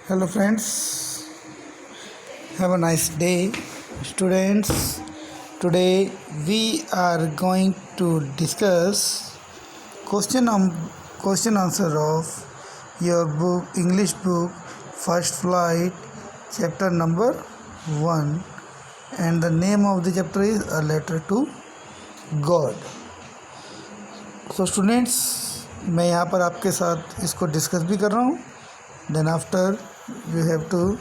Hello friends, have a nice day students. Today we are going to discuss question answer of your book English book First Flight chapter number 1, and the name of the chapter is A Letter to God. So students, मैं यहाँ पर आपके साथ इसको discuss भी कर रहा हूँ. Then after you have to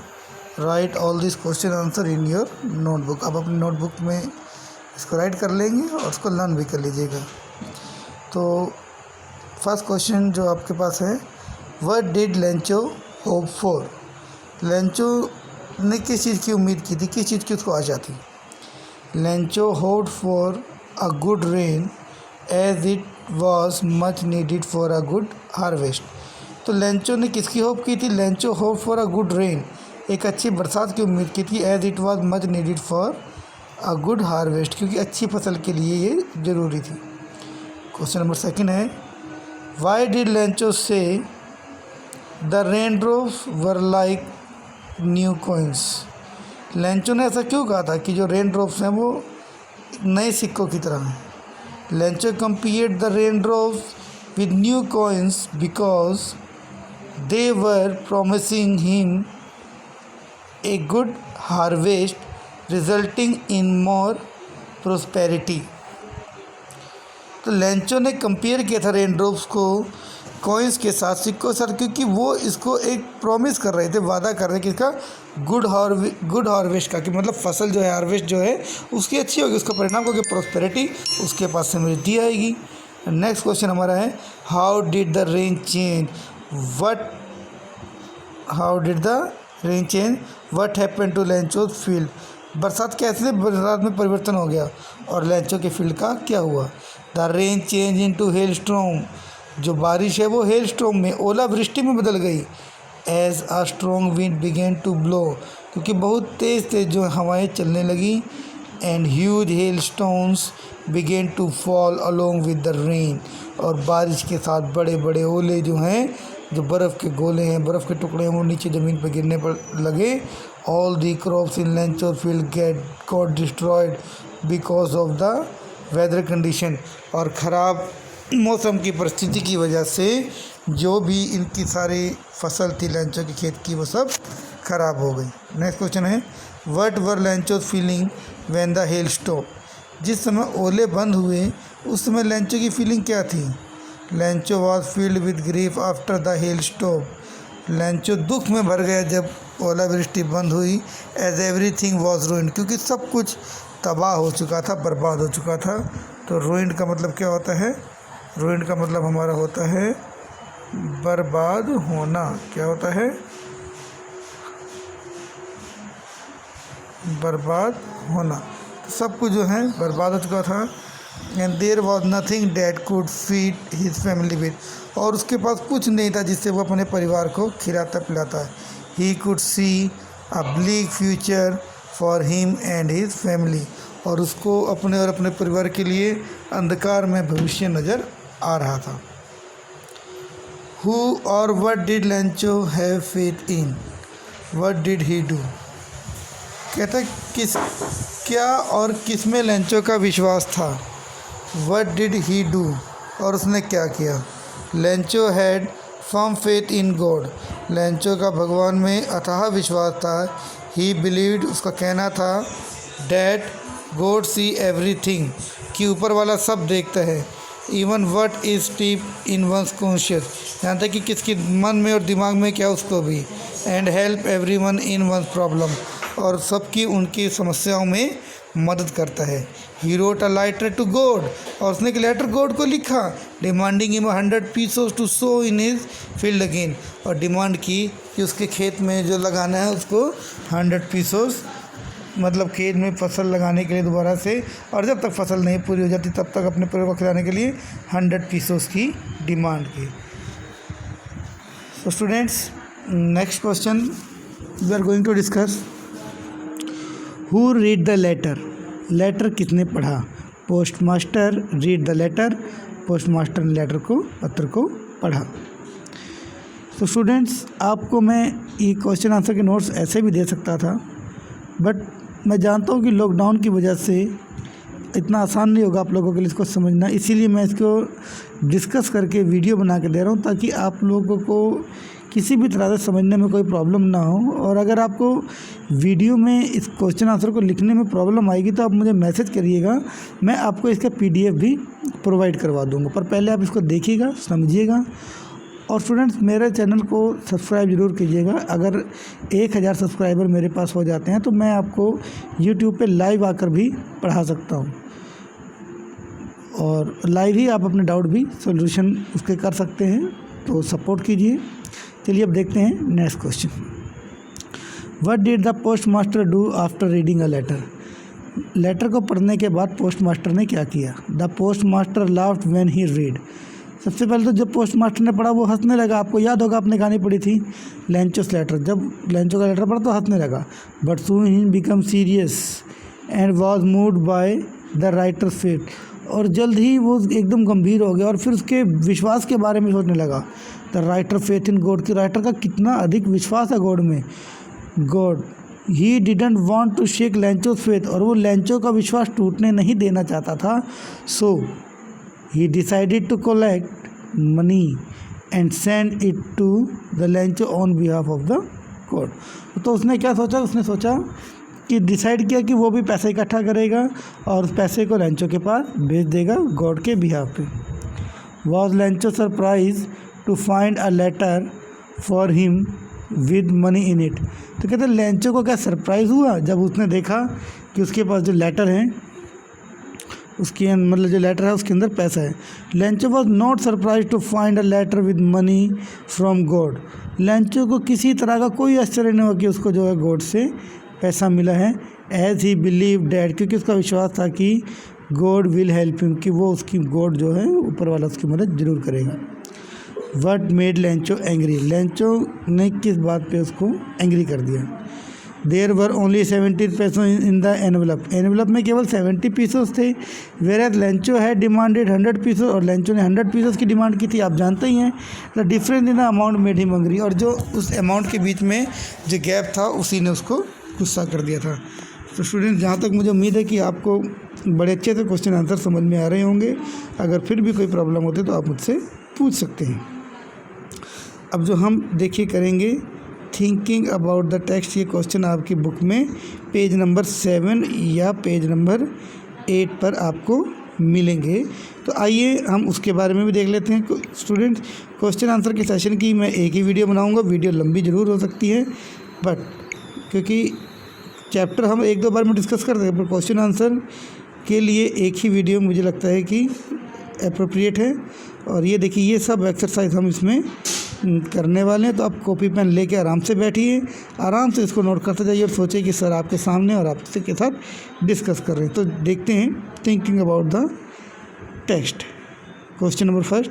write all these question answer in your notebook. आप अपनी नोटबुक में इसको राइट कर लेंगे और उसको लर्न भी कर लीजिएगा. तो फर्स्ट क्वेश्चन जो आपके पास है, what did Lencho hope for. Lencho ने किस चीज़ की उम्मीद की थी, किस चीज़ की उसको आशा थी. Lencho hoped for a good rain as it was much needed for a good harvest. तो लेंचो ने किसकी होप की थी. Lencho hope for a good rain, एक अच्छी बरसात की उम्मीद की थी. As it was much needed for a good harvest, क्योंकि अच्छी फसल के लिए ये ज़रूरी थी. क्वेश्चन नंबर सेकंड है, why did Lencho say the raindrops were like new coins. Lencho ने ऐसा क्यों कहा था कि जो रेन ड्रॉप्स हैं वो नए सिक्कों की तरह हैं. Lencho compared the rain drops with new coins because they were promising him a good harvest resulting in more prosperity. तो लेंचो ने कंपेयर किया था रेन ड्रॉप्स को कॉइन्स के साथ, सिक्कों के साथ, क्योंकि वो इसको एक प्रॉमिस कर रहे थे, वादा कर रहे थे कि इसका गुड हार्वेस्ट का, कि मतलब फसल जो है, हार्वेस्ट जो है उसकी अच्छी होगी, उसका परिणाम होगी प्रोस्पेरिटी, उसके पास समृद्धि आएगी. नेक्स्ट क्वेश्चन हमारा है, how did the rain change what happened to Lencho's field. बरसात कैसे बरसात में परिवर्तन हो गया और लेंचो के फील्ड का क्या हुआ. The rain change into hello storm, जो बारिश है वो हेल स्टॉर्म में, ओलावृष्टि में बदल गई. As a strong wind began to blow, क्योंकि बहुत तेज़ जो हवाएं चलने लगी. And huge hailstones began to fall along with the rain, और बारिश के साथ बड़े बड़े ओले जो हैं, जो बर्फ़ के गोले हैं, बर्फ़ के टुकड़े हैं, वो नीचे ज़मीन पर गिरने पर लगे. All the crops in Lencho field got destroyed because of the weather condition, और ख़राब मौसम की परिस्थिति की वजह से जो भी इनकी सारी फसल थी लेंचो के खेत की, वो सब ख़राब हो गई. नेक्स्ट क्वेश्चन है, what were Lencho's feeling when the hell stop. जिस समय ओले बंद हुए उस समय लेंचो की फीलिंग क्या थी. Lencho was field with grief after the hell stop. Lencho दुख में भर गया जब ओलावृष्टि बंद हुई. एज एवरीथिंग वाज रूइंड, क्योंकि सब कुछ तबाह हो चुका था, बर्बाद हो चुका था. तो रूइंड का मतलब क्या होता है. रूइंड का मतलब हमारा होता है बर्बाद होना. क्या होता है, बर्बाद होना. तो सब कुछ जो है बर्बाद हो चुका था. And there was nothing that could feed his family with, और उसके पास कुछ नहीं था जिससे वो अपने परिवार को खिलाता पिलाता है. He could see a bleak future for him and his family, और उसको अपने और अपने परिवार के लिए अंधकार में भविष्य नज़र आ रहा था. हु और what did Lencho have faith in. What did he do. कहता क्या और किस में लेंचो का विश्वास था. व्हाट डिड ही डू, और उसने क्या किया. Lencho had firm faith in God. Lencho का भगवान में अथाह विश्वास था. ही बिलीव्ड, उसका कहना था, डैट गॉड सी एवरीथिंग, कि ऊपर वाला सब देखता है. Even what is deep in one's conscious, यहाँ तक कि किसकी मन में और दिमाग में क्या, उसको भी. And help everyone in one problem, और सबकी उनकी समस्याओं में मदद करता है. He wrote a letter to God, और उसने एक लेटर गॉड को लिखा. Demanding him 100 pesos to sow in his field again, और डिमांड की कि उसके खेत में जो लगाना है उसको 100 पीसोस, मतलब खेत में फसल लगाने के लिए दोबारा से, और जब तक फसल नहीं पूरी हो जाती तब तक अपने परिवार को खिलाने के लिए 100 पीसोस की डिमांड की. So students, next question we are going to discuss, who read the letter. Letter किसने पढ़ा. Post master read the letter, postmaster ने लेटर को, पत्र को पढ़ा. तो स्टूडेंट्स, आपको मैं ये क्वेश्चन आंसर के नोट्स ऐसे भी दे सकता था, बट मैं जानता हूँ कि लॉकडाउन की वजह से इतना आसान नहीं होगा आप लोगों के लिए इसको समझना, इसीलिए मैं इसको डिस्कस करके वीडियो बना के दे रहा हूँ ताकि आप लोगों को किसी भी तरह से समझने में कोई प्रॉब्लम ना हो। और अगर आपको वीडियो में इस क्वेश्चन आंसर को लिखने में प्रॉब्लम आएगी तो आप मुझे मैसेज करिएगा, मैं आपको इसका PDF भी प्रोवाइड करवा दूँगा। पर पहले आप इसको देखिएगा, समझिएगा। और स्टूडेंट्स, मेरे चैनल को सब्सक्राइब ज़रूर कीजिएगा। अगर 1000 सब्सक्राइबर मेरे पास हो जाते हैं तो मैं आपको YouTube पे लाइव आकर भी पढ़ा सकता हूँ, और लाइव ही आप अपने डाउट भी सॉल्यूशन उसके कर सकते हैं, तो सपोर्ट कीजिए। चलिए अब देखते हैं next question. What did the postmaster do after reading a letter? Letter को पढ़ने के बाद पोस्ट मास्टर ने क्या किया? The postmaster laughed when he read. सबसे पहले तो जब पोस्ट मास्टर ने पढ़ा वो हंसने लगा। आपको याद होगा, आपने कहानी पढ़ी थी लेंचोस लेटर, जब लेंचो का लेटर पढ़ा तो हंसने लगा। But soon he become serious and was moved by the writer faith. और जल्द ही वो एकदम गंभीर हो गया और फिर उसके विश्वास के बारे में सोचने लगा। The writer faith in God, कि राइटर का कितना अधिक विश्वास है गॉड में। God he didn't want to shake Lencho's faith, और वो लेंचो का विश्वास टूटने नहीं देना चाहता था। So he decided to collect money and send it to the Lencho on behalf of the God. तो उसने क्या सोचा? उसने सोचा कि डिसाइड किया कि वो भी पैसा इकट्ठा करेगा और उस पैसे को लेंचो के पास भेज देगा गॉड के बिहाफ पे। Was Lencho surprise to find a letter for him with money in it. तो कहते लेंचो को क्या सरप्राइज़ हुआ जब उसने देखा कि उसके पास जो लेटर है, उसके मतलब जो लेटर है उसके अंदर पैसा है। Lencho was not surprise to find a letter with money from God. Lencho को किसी तरह का कोई आश्चर्य नहीं हुआ कि उसको जो है गॉड से पैसा मिला है। एज ही बिलीव डैट, क्योंकि उसका विश्वास था कि गॉड विल हेल्प हिम, कि वो उसकी गॉड जो है ऊपर वाला उसकी मदद जरूर करेगा। What made Lencho angry? Lencho ने किस बात पे उसको एंग्री कर दिया? देयर वर ओनली 70 पैसों इन द एनवलप। एनवलप में केवल 70 पीसों थे, वेयर लेंचो है डिमांडेड 100 पीसों, और लेंचो ने 100 पीसों की डिमांड की थी। आप जानते ही हैं the difference in the amount made him angry, और जो उस अमाउंट के बीच में जो गैप था उसी ने उसको गुस्सा कर दिया था। तो स्टूडेंट, जहाँ तक मुझे उम्मीद है कि आपको बड़े अच्छे से क्वेश्चन आंसर समझ में आ रहे होंगे। अगर फिर भी कोई प्रॉब्लम होती है तो आप मुझसे पूछ सकते हैं। अब जो हम देखिए करेंगे थिंकिंग अबाउट द टेक्स्ट, ये क्वेश्चन आपकी बुक में पेज नंबर 7 या पेज नंबर 8 पर आपको मिलेंगे। तो आइए हम उसके बारे में भी देख लेते हैं। स्टूडेंट्स, क्वेश्चन आंसर के सेशन की मैं एक ही वीडियो बनाऊंगा। वीडियो लंबी ज़रूर हो सकती है, बट क्योंकि चैप्टर हम 1-2 बार में डिस्कस कर देंगे, पर क्वेश्चन आंसर के लिए एक ही वीडियो मुझे लगता है कि अप्रोप्रिएट है। और ये देखिए, ये सब एक्सरसाइज हम इसमें करने वाले हैं। तो आप कॉपी पेन लेके आराम से बैठिए, आराम से इसको नोट करते जाइए और सोचिए कि सर आपके सामने और आपसे के साथ डिस्कस कर रहे हैं। तो देखते हैं thinking about the text. Question number 1,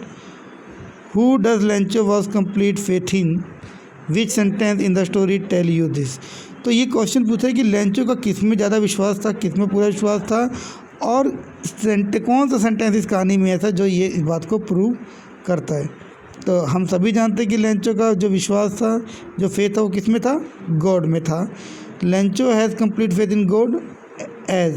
who does Lencho was complete faith in, which sentence in the story tell you this. तो ये क्वेश्चन पूछा है कि लेंचो का किस में ज़्यादा विश्वास था, किस में पूरा विश्वास था, और कौन सा सेंटेंस इस कहानी में ऐसा जो ये इस बात को प्रूव करता है। तो हम सभी जानते हैं कि लेंचो का जो विश्वास था, जो फेथ था, वो किस में था? गॉड में था। Lencho has complete faith in God as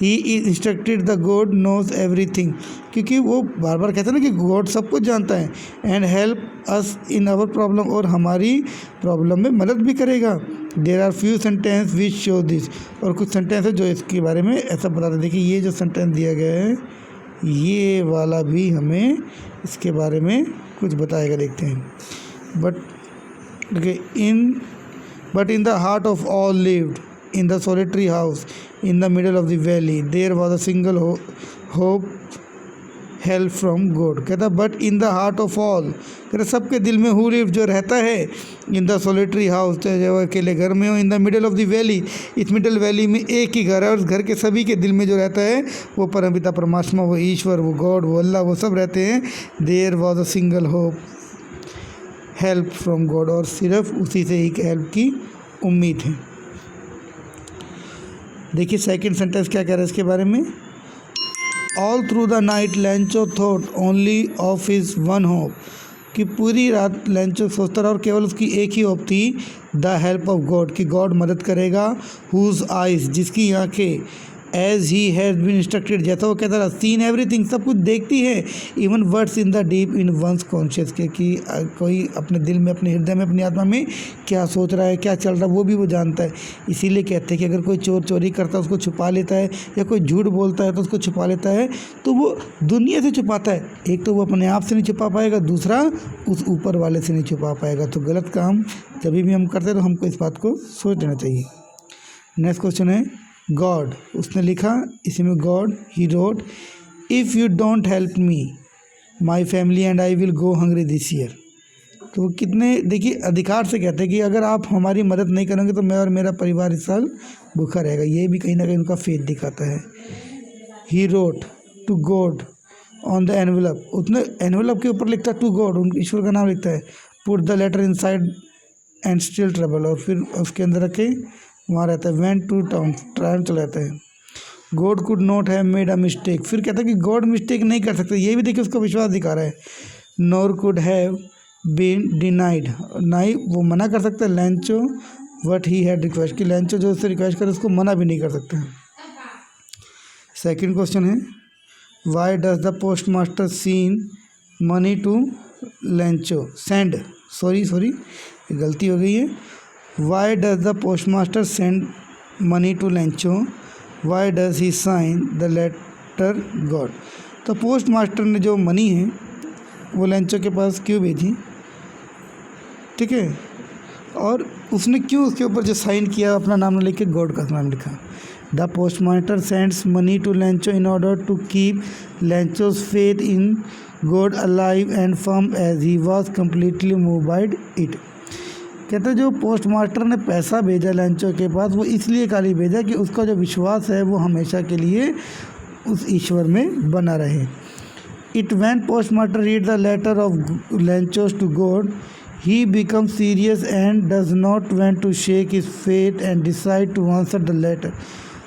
he is instructed the God knows everything, क्योंकि वो बार बार कहते हैं ना कि गॉड सब कुछ जानता है। And help us in our problem, और हमारी प्रॉब्लम में मदद भी करेगा। There are few sentence which show this, और कुछ सेंटेंस है जो इसके बारे में ऐसा बताते हैं। देखिए, ये जो सेंटेंस दिया गया है ये वाला भी हमें इसके बारे में कुछ बताएगा। देखते हैं। But in the heart of all lived in the solitary house in the middle of the valley there was a single hope help from God. कहता but in the heart of all, कहता सबके दिल में who live, जो रहता है इन the solitary house, चाहे वो अकेले घर में हो, इन the middle of the valley, इस मिडल वैली में एक ही घर है और घर के सभी के दिल में जो रहता है वो परमपिता परमात्मा, वो ईश्वर, वो गॉड, वो अल्लाह, वो सब रहते हैं। There was a single hope help from God, और सिर्फ उसी से एक हेल्प की उम्मीद है। देखिए सेकंड सेंटेंस क्या कह रहा है इसके बारे में। All through the night Lencho thought only of his one hope, कि पूरी रात लेंचो सोचता रहा और केवल उसकी एक ही होप थी, द हेल्प ऑफ गॉड, कि गॉड मदद करेगा। हुज आइज, जिसकी आंखें, as he has been instructed, जैसा वो कहता रहा, सीन एवरीथिंग, सब कुछ देखती है, even words in the deep in one's conscious, के कि कोई अपने दिल में, अपने हृदय में, अपनी आत्मा में क्या सोच रहा है, क्या चल रहा है, वो भी वो जानता है। इसीलिए कहते हैं कि अगर कोई चोर चोरी करता है उसको छुपा लेता है, या कोई झूठ बोलता है तो उसको छुपा लेता है, तो वो दुनिया से छुपाता है। एक तो वो अपने आप से नहीं छुपा पाएगा, दूसरा उस ऊपर वाले से नहीं छुपा पाएगा। तो गलत काम जब भी हम करते हैं तो हमको इस बात को सोच लेना चाहिए। नेक्स्ट क्वेश्चन है गॉड, उसने लिखा इसी में God, he wrote, if you don't help me my family and I will go hungry this year. तो वो कितने, देखिए, अधिकार से कहते हैं कि अगर आप हमारी मदद नहीं करेंगे तो मैं और मेरा परिवार इस साल भूखा रहेगा। ये भी कहीं ना कहीं उनका फेथ दिखाता है। He wrote to God on the envelope, उसने एनवेलप के ऊपर लिखता है टू गॉड, उन ईश्वर का नाम लिखता है, put the letter inside and still travel, और फिर उसके अंदर रखे वहाँ रहता है, वेंट टू टाउन, ट्रायम चला जाता है। God could not have made a mistake, फिर कहता है कि गॉड मिस्टेक नहीं कर सकते, ये भी देखिए उसका विश्वास दिखा रहा है। Nor could have been denied, ना ही वो मना कर सकते Lencho what he had request, कि लेंचो जो उससे रिक्वेस्ट करे उसको मना भी नहीं कर सकते। सेकंड क्वेश्चन है why does the postmaster seen money to Lencho send, sorry गलती हो गई है। Why does the postmaster send money to Lencho, why does he sign the letter God. तो पोस्ट मास्टर ने जो money है वो लेंचो के पास क्यों भेजी, ठीक है, और उसने क्यों उसके ऊपर जो साइन किया अपना नाम लिख के गॉड का नाम लिखा। The postmaster sends money to Lencho in order to keep Lencho's faith in God alive and firm as he was completely move by it. कहते जो पोस्ट मास्टर ने पैसा भेजा लेंचो के पास, वो इसलिए खाली भेजा कि उसका जो विश्वास है वो हमेशा के लिए उस ईश्वर में बना रहे। It when post master read the letter of Lencho's to God, he become serious and does not want to shake his faith and decide to answer the letter.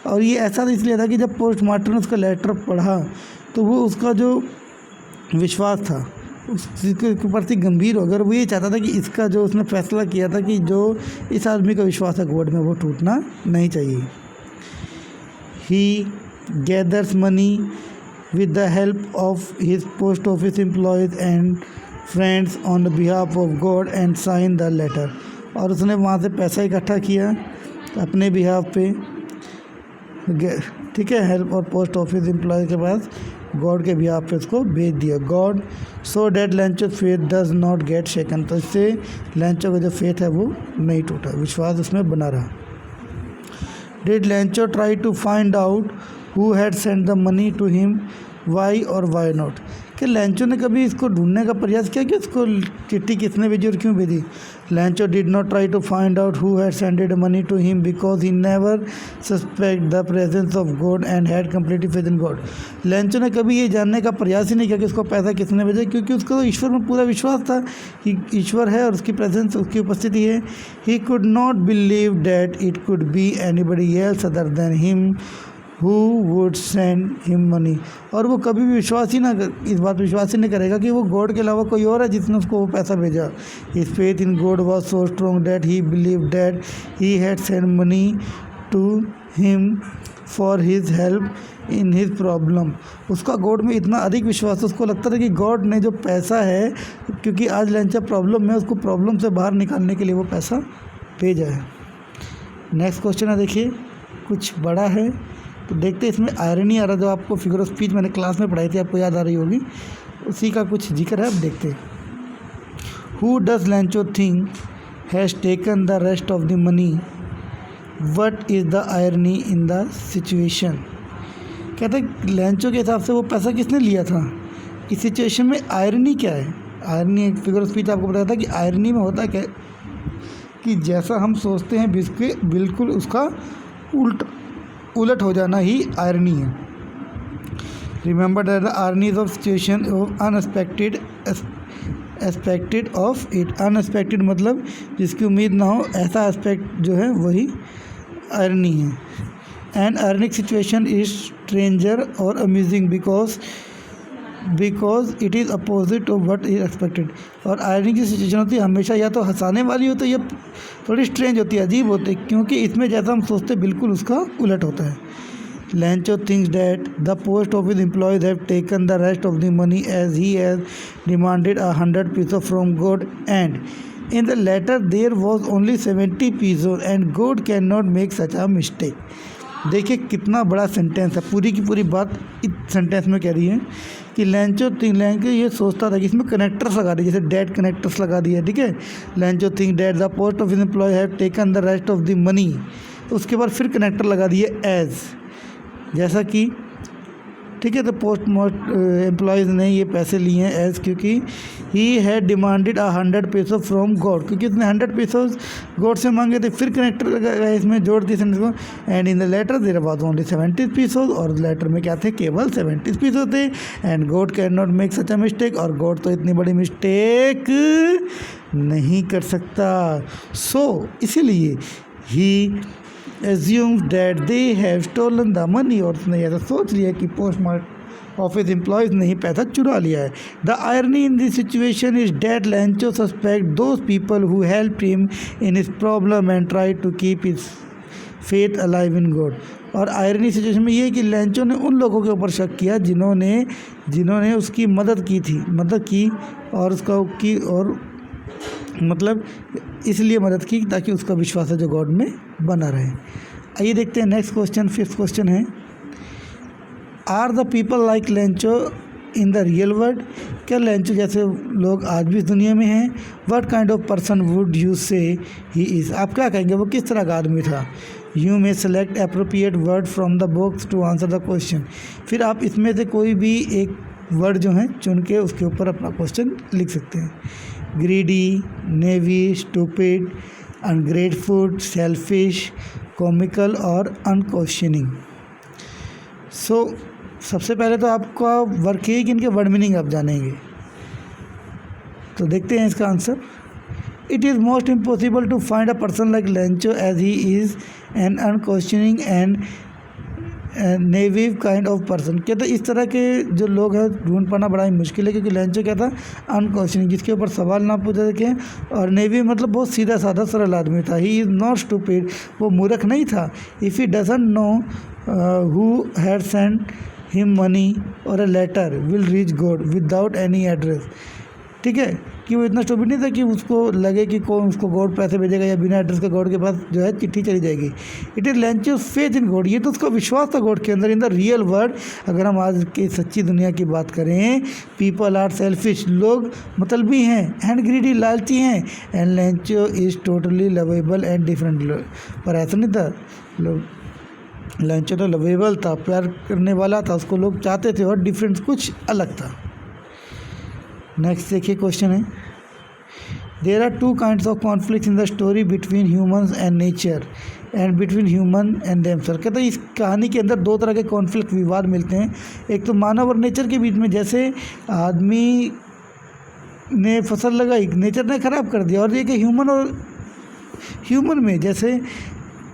और ये ऐसा इसलिए था कि जब पोस्ट मास्टर ने उसका लेटर पढ़ा तो वो उसका जो विश्वास था उसके प्रति गंभीर हो गया, और वो ये चाहता था कि इसका जो उसने फैसला किया था कि जो इस आदमी का विश्वास है गॉड में वो टूटना नहीं चाहिए। He gathers money with the help of his post office employees and friends on the behalf of God and sign the letter. और उसने वहाँ से पैसा इकट्ठा किया अपने बिहाफ पे, ठीक है, हेल्प और पोस्ट ऑफिस एम्प्लॉय के पास गॉड के बिहाफ पे उसको भेज दिया। God so that Lencho faith does not get shaken, तो इससे लेंचो का जो फेथ है वो नहीं टूटा, विश्वास उसमें बना रहा। Did Lencho try to find out who had send the money to him, why और वाई नॉट, कि लेंचो ने कभी इसको ढूंढने का प्रयास किया कि उसको चिट्ठी किसने भेजी और क्यों भेजी। Lencho did not try to find out who had sended money to him because he never suspect the presence of God and had completely faith in God. Lencho ने कभी ये जानने का प्रयास ही नहीं किया कि उसको पैसा किसने भेजा, क्योंकि उसको तो ईश्वर में पूरा विश्वास था कि ईश्वर है और उसकी प्रेजेंस, उसकी उपस्थिति है। He could not believe that it could be anybody else other than him who would send him money, और वो कभी भी विश्वास ही ना इस बात विश्वास ही नहीं करेगा कि वो गॉड के अलावा कोई और है जिसने उसको वो पैसा भेजा। His faith in God was so strong that he believe that he had send money to him for his help in his problem. उसका गॉड में इतना अधिक विश्वास, उसको लगता था कि गॉड ने जो पैसा है, क्योंकि आज लेंचा प्रॉब्लम में, उसको प्रॉब्लम से बाहर निकालने के लिए वो पैसा भेजा है। नेक्स्ट क्वेश्चन है, देखिए कुछ बड़ा है तो देखते इसमें आयरनी आ रहा, जो आपको फिगर ऑफ स्पीच मैंने क्लास में पढ़ाई थी, आपको याद आ रही होगी, उसी का कुछ जिक्र है। अब देखते हैं। Who does Lencho think has taken the rest of the money, what is the irony in the situation. कहते हैं लेंचो के हिसाब से वो पैसा किसने लिया था, इस सिचुएशन में आयरनी क्या है। आयरनी एक फिगर ऑफ स्पीच आपको बताया था कि आयरनी में होता क्या कि जैसा हम सोचते हैं बिल्कुल उसका उलट हो जाना ही आयरनी है। Remember that the ironies of situation unexpected expected of it. Unexpected मतलब जिसकी उम्मीद ना हो, ऐसा एस्पेक्ट जो है वही आयरनी है। An ironic situation is stranger और amusing because because it is opposite of what is expected. और आयरनी की सिचुएशन होती है हमेशा या तो हंसाने वाली हो तो ये थोड़ी स्ट्रेंज होती है, अजीब होती है, क्योंकि इसमें जैसा हम सोचते बिल्कुल उसका उलट होता है। Lancho thinks that the post office employees have taken the rest of the money as he has demanded 100 pesos from God, and in the letter there was only 70 pesos and God cannot make such a mistake। देखिए कितना बड़ा sentence है, पूरी की पूरी बात इस sentence में कह रही है कि लैंचो ये सोचता था कि इसमें कनेक्टर्स लगा दिए, जैसे डेट कनेक्टर्स लगा दिए, ठीक है। Lencho think that the post office employ have taken the rest of the money, उसके बाद फिर कनेक्टर लगा दिए एज, जैसा कि, ठीक है। तो पोस्ट एम्प्लॉयज़ ने ये पैसे लिए हैं एज, क्योंकि he had demanded 100 peso from God, क्योंकि उसने 100 पेसोज गॉड से मांगे थे। फिर कनेक्टर लगा इसमें जोड़ दिए सेंटेंस को। And in the letter there was only 70 pesos, और लेटर में क्या थे, केवल 70 पेसो थे। And God can not make such a mistake, और गॉड तो इतनी बड़ी मिस्टेक नहीं कर सकता। सो इसीलिए ही assumes that they have stolen the money, और उसने ऐसा सोच लिया कि पोस्ट ऑफिस एम्प्लॉयज़ ने ही पैसा चुरा लिया है। The irony in this situation is that Lencho suspect those people who help him in his problem and try to keep his faith alive in God. और आयरनी सिचुएशन में ये है कि लैंचो ने उन लोगों के ऊपर शक किया जिन्होंने उसकी मदद की और उसका की और मतलब इसलिए मदद की ताकि उसका विश्वास है जो गॉड में बना रहे। आइए देखते हैं नेक्स्ट क्वेश्चन, 5th क्वेश्चन है, are the people like Lencho in the real world, क्या लैंचो जैसे लोग आज भी इस दुनिया में हैं। What kind of person would you से ही इज़, आप क्या कहेंगे वो किस तरह का आदमी था। You may select appropriate word from the books to answer the question, फिर आप इसमें से कोई भी एक वर्ड जो है चुन के उसके ऊपर अपना क्वेश्चन लिख सकते हैं। Greedy, navy, stupid, ungrateful, selfish, comical और अनक्वेश्चनिंग। सो सबसे पहले तो आपका वर्क है कि इनके वर्ड मीनिंग आप जानेंगे, तो देखते हैं इसका answer. It is most impossible to find a person like Lencho as he is an unquestioning and naive kind of person. क्या था इस तरह के जो लोग हैं ढूंढ पाना बड़ा ही मुश्किल है, क्योंकि लैंचो क्या था, अनक्वेश्चनिंग, जिसके ऊपर सवाल ना पूछा सके, और नेवी मतलब बहुत सीधा साधा सरल आदमी था। ही इज़ नॉट स्टूपिड, वो मूर्ख नहीं था। If he doesn't know who had sent him money और a letter will reach God without any address, ठीक है, कि वो इतना स्टूपिड नहीं था कि उसको लगे कि कौन उसको गॉड पैसे भेजेगा या बिना एड्रेस के गॉड के पास जो है चिट्ठी चली जाएगी। It is लैंचो faith in God, ये तो उसका विश्वास था गॉड के अंदर। इन द रियल वर्ल्ड, अगर हम आज की सच्ची दुनिया की बात करें, पीपल आर सेल्फिश, लोग मतलबी हैं, एंड ग्रीडी, लालची हैं, and लैंचो is totally lovable and different. पर ऐसा नहीं था, लैंचो तो लवेबल था, प्यार करने वाला था, उसको लोग चाहते थे, और डिफरेंस कुछ अलग था। नेक्स्ट देखिए क्वेश्चन है, there are 2 kinds of conflict in the story between humans and nature and between human and themselves. कहते हैं इस कहानी के अंदर 2 तरह के कॉन्फ्लिक्ट, विवाद मिलते हैं। एक तो मानव और नेचर के बीच में, जैसे आदमी ने फसल लगाई, नेचर ने ख़राब कर दिया, और ये कि ह्यूमन और ह्यूमन में, जैसे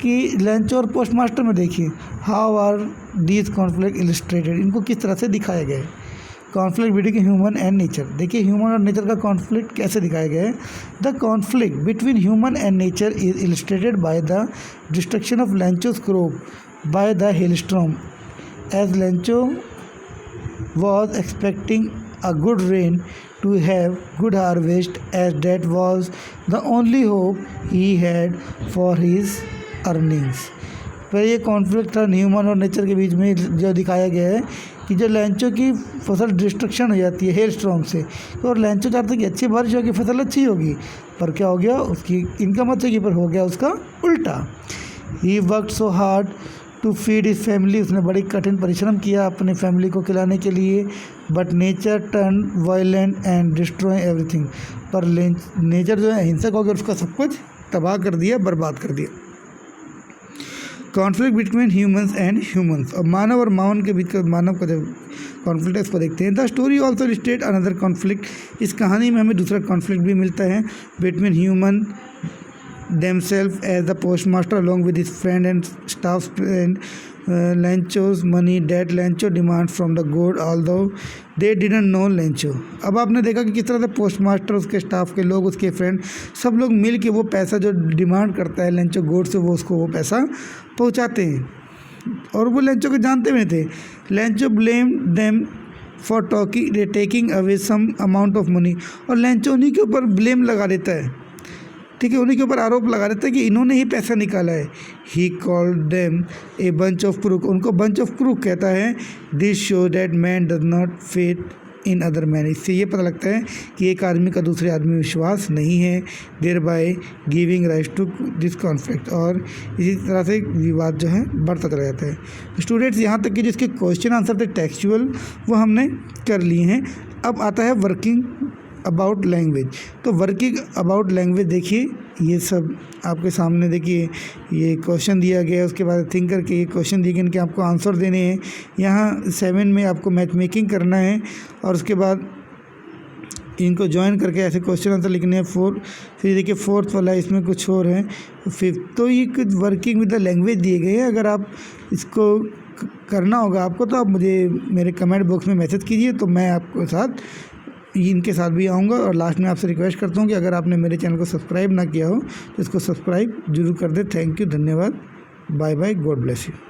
कि लैंचो और पोस्टमास्टर में देखिए, how are these conflict illustrated, इनको किस तरह से दिखाया गया है। Conflict between human and nature, देखिए ह्यूमन और नेचर का कॉन्फ्लिक्ट कैसे दिखाया गया है। The conflict between human and nature is illustrated by the destruction of Lencho's crop by the hailstorm, as Lencho was expecting a good rain to have good harvest, as that was the only hope he had for his earnings। पर ये conflict था human और nature के बीच में, जो दिखाया गया है कि जो लैंचो की फसल डिस्ट्रक्शन हो जाती है हेल स्टॉर्म से, तो और लैंचो चाहता है कि अच्छी बारिश होगी, फसल अच्छी होगी, पर क्या हो गया, उसकी इनकम अच्छी, पर हो गया उसका उल्टा। He worked so hard to feed his family, उसने बड़ी कठिन परिश्रम किया अपनी फैमिली को खिलाने के लिए, but nature turn violent and destroy everything, पर नेचर जो है हिंसक हो गया, उसका सब कुछ तबाह कर दिया, बर्बाद कर दिया। Conflict between humans and humans, और मानव और मावन के बीच का मानव का जब कॉन्फ्लिक्ट है इसको देखते हैं। The story also state another conflict, इस कहानी में हमें दूसरा कॉन्फ्लिक्ट भी मिलता है between human themselves as the postmaster along with his friend and staff friend Lencho's money that Lencho demand from the God although they didn't know Lencho. अब आपने देखा कि किस तरह से पोस्ट मास्टर, उसके स्टाफ के लोग, उसके फ्रेंड, सब लोग मिल के वो पैसा जो डिमांड करता है लेंचो गोड से, वो उसको वो पैसा पहुंचाते हैं और वो लेंचो को जानते भी नहीं थे। Lencho blame them for taking away some amount of money, और लेंचो उन्हीं के ऊपर ब्लेम लगा देता है, ठीक है, उन्हीं के ऊपर आरोप लगा देता है कि इन्होंने ही पैसा निकाला है। He called them a bunch of crook, उनको बंच ऑफ क्रूक कहता है। This show that man does not faith in other man, इससे ये पता लगता है कि एक आदमी का दूसरे आदमी में विश्वास नहीं है। Thereby giving rise to this conflict, और इसी तरह से विवाद जो है बढ़ता चला जाता है। स्टूडेंट्स, यहाँ तक कि जिसके क्वेश्चन आंसर थे टेक्सचुअल वो हमने कर लिए हैं। अब आता है वर्किंग अबाउट लैंग्वेज। तो वर्किंग अबाउट लैंग्वेज देखिए, ये सब आपके सामने देखिए, ये क्वेश्चन दिया गया है, उसके बाद थिंक करके ये क्वेश्चन दिए गए, इनके आपको आंसर देने हैं। यहाँ 7 में आपको मैथ मेकिंग करना है और उसके बाद इनको ज्वाइन करके ऐसे क्वेश्चन आंसर लिखने हैं। फिर देखिए 4th वाला इसमें कुछ और है 5th। तो ये कुछ वर्किंग विद द लैंग्वेज दिए गए हैं। अगर आप इसको करना होगा आपको, तो आप मुझे मेरे कमेंट बॉक्स में मैसेज कीजिए, तो मैं आपके साथ इनके साथ भी आऊँगा। और लास्ट में आपसे रिक्वेस्ट करता हूँ कि अगर आपने मेरे चैनल को सब्सक्राइब ना किया हो तो इसको सब्सक्राइब जरूर कर दे। थैंक यू, धन्यवाद, bye bye, God bless you.